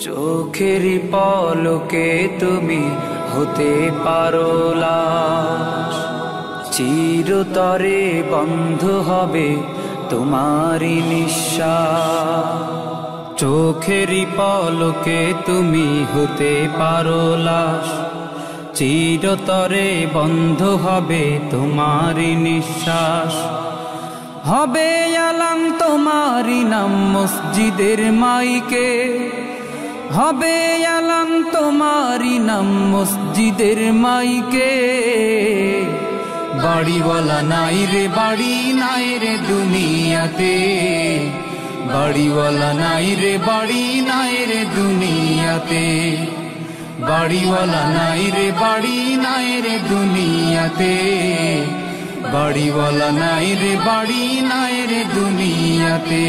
চোখেরই পলকে তুমি হতে পারো লাশ, চিরতরে বন্ধ হবে তোমারই নিঃশ্বাস। চোখেরই পলকে তুমি হতে পারো লাশ, চিরতরে বন্ধ হবে তোমারই নিঃশ্বাস। হবে আলাম তোমারই নাম মসজিদের মাইকে, হবে আলাম তোমারই নাম মসজিদের মাইকে। বাড়িওয়ালা নাই রে বাড়ি নাই রে দুনিয়াতে, বাড়িওয়ালা নাই রে বাড়ি নাই রে দুনিয়াতে। বাড়িওয়ালা নাই রে বাড়ি নাই রে দুনিয়াতে, বাড়িওয়ালা নাই রে বাড়ি নাই রে দুনিয়াতে।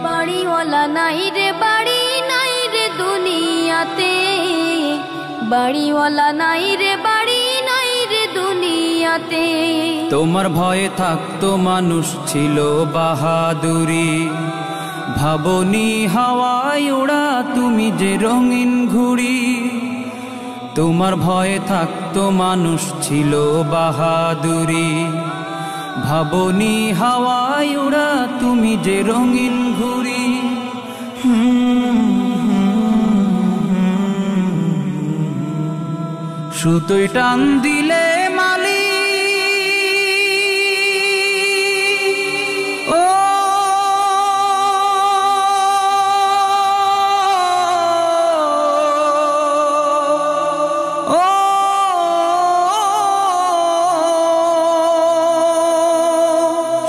বাড়িওয়ালা নাই রে বাড়ি নাই রে দুনিয়াতে, বাড়িওয়ালা নাই রে বাড়ি নাই রে দুনিয়াতে। তোমার ভয়ে থাকতো মানুষ ছিল বাহাদুরি, ভাবনি হাওয়ায় ওড়া তুমি যে রঙিন ঘুড়ি। তোমার ভয়ে থাকতো মানুষ ছিল বাহাদুরি, ভাবনি হাওয়ায় ওড়া তুমি যে রঙিন ঘুড়ি। সুতোয় টান দিলে মালি ও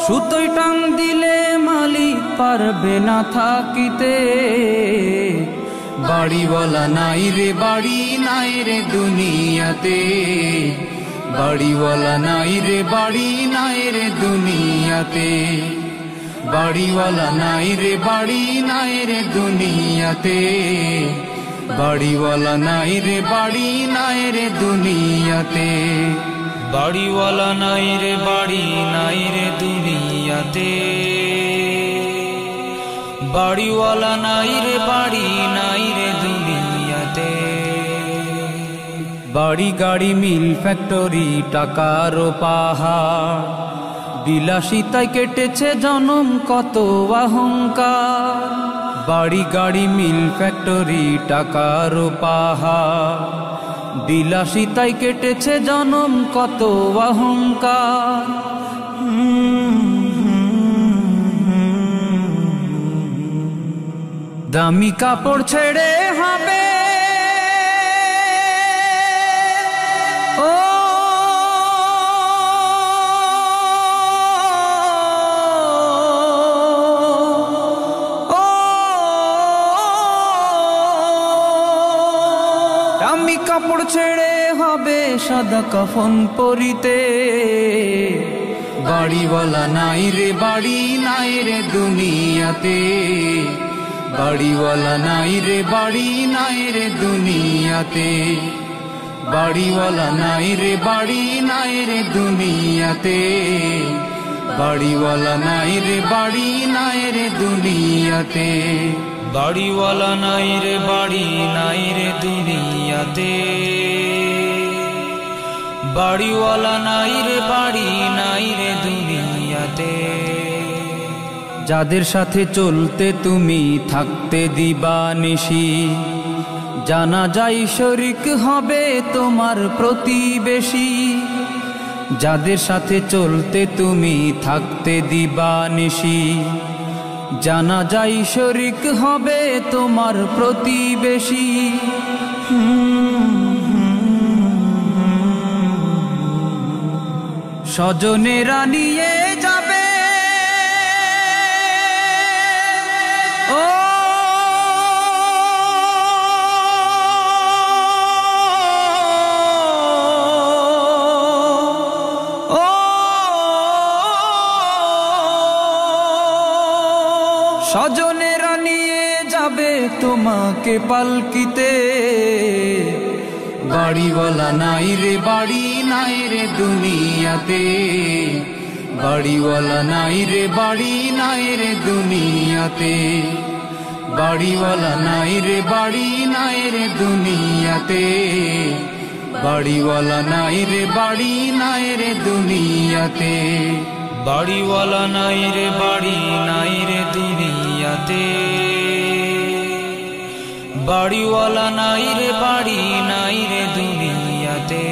সুতোয় টান দিলে মালিক পারবে না থাকিতে। বাড়িওয়ালা নাই রে বাড়ি নাই রে দুনিয়াতে, বাড়িওয়ালা নাই রে বাড়ি নাই রে দুনিয়াতে। বাড়িওয়ালা নাই রে বাড়ি নাই রে দুনিয়াতে, বাড়িওয়ালা নাই রে বাড়ি নাই রে দুনিয়াতে। বাড়িওয়ালা নাই রে বাড়ি নাই রে দুনিয়াতে, বাড়িওয়ালা নাই রে বাড়ি নাই রে দুনিয়াতে। বাড়ি গাড়ি মিল ফ্যাক্টরি টাকার পাহাড়, বিলাসিতায় কেটেছে জনম কত অহংকার। বাড়ি গাড়ি মিল ফ্যাক্টরি টাকার পাহাড়, বিলাসিতায় কেটেছে জনম কত অহংকার। দামি কাপড় ছেড়ে হবে ও দামি কাপড় ছেড়ে হবে সাদা কাফন পরিতে। বাড়িওয়ালা নাই রে বাড়ি নাই রে দুনিয়াতে, বাড়িওয়ালা নাই রে বাড়ি নাই রে দুনিয়াতে। বাড়িওয়ালা নাই রে বাড়ি নাই রে দুনিয়াতে, বাড়িওয়ালা নাই রে বাড়ি নাই রে দুনিয়াতে। বাড়িওয়ালা নাই রে বাড়ি নাই রে দুনিয়াতে, বাড়িওয়ালা নাই রে বাড়ি নাই রে দুনিয়াতে। যাদের সাথে চলতে তুমি থাকতে দিবানিশি, জানা যায় শরিক হবে তোমার প্রতিবেশী। যাদের সাথে চলতে তুমি থাকতে দিবানিশি, জানা যায় শরিক হবে তোমার প্রতিবেশী। স্বজনেরা নিয়ে যাবে ও স্বজনেরা নিয়ে যাবে তোমাকে পালকিতে। বাড়িওয়ালা নাই রে বাড়ি নাই রে দুনিয়াতে, বাড়িওয়ালা নাই রে বাড়ি নাই রে দুনিয়াতে। বাড়িওয়ালা নাই রে বাড়ি নাই রে দুনিয়াতে, বাড়িওয়ালা নাই রে বাড়ি নাই রে দুনিয়াতে, বাড়িওয়ালা নাই রে বাড়ি নাই রে দুনিয়াতে, বাড়িওয়ালা নাই রে বাড়ি নাই রে দুনিয়াতে।